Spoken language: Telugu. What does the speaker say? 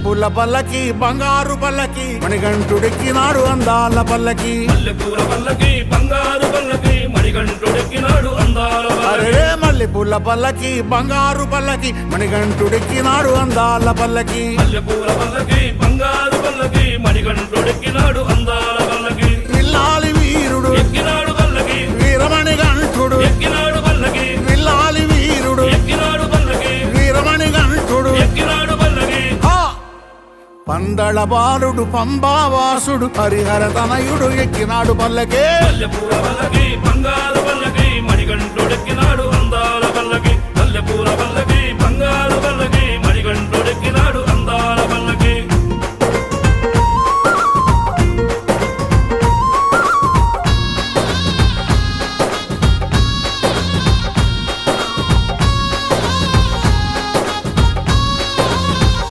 మల్లెపూల పల్లకి బంగారు పల్లకి మణికంఠుడెక్కినాడు అందాల పల్లకి మల్లెపూల పల్లకి బంగారు పల్లకి మణికంఠుడెక్కినాడు అందాల అరే మల్లెపూల పల్లకి బంగారు పల్లకి మణికంఠుడెక్కినాడు అందాల పల్లకి మల్లెపూల పల్లకి బంగారు పల్లకి మణికంఠుడెక్కినాడు అందాల పల్లకి విల్లాలి వీరుడు ఎక్కినాడు పల్లకి వీరమణికంఠుడు ఎక్కినాడు పల్లకి విల్లాలి వీరుడు ఎక్కినాడు పల్లకి వీరమణికంఠుడు ఎక్కినాడు పల్లకి పందళ బాలుడు పంబావాసుడు హరిహర తనయుడు ఎక్కినాడు పల్లకే మల్లెపూల పల్లకి బంగారు పల్లకి మణికంఠుడెక్కినాడు అందాల పల్లకి మల్లెపూల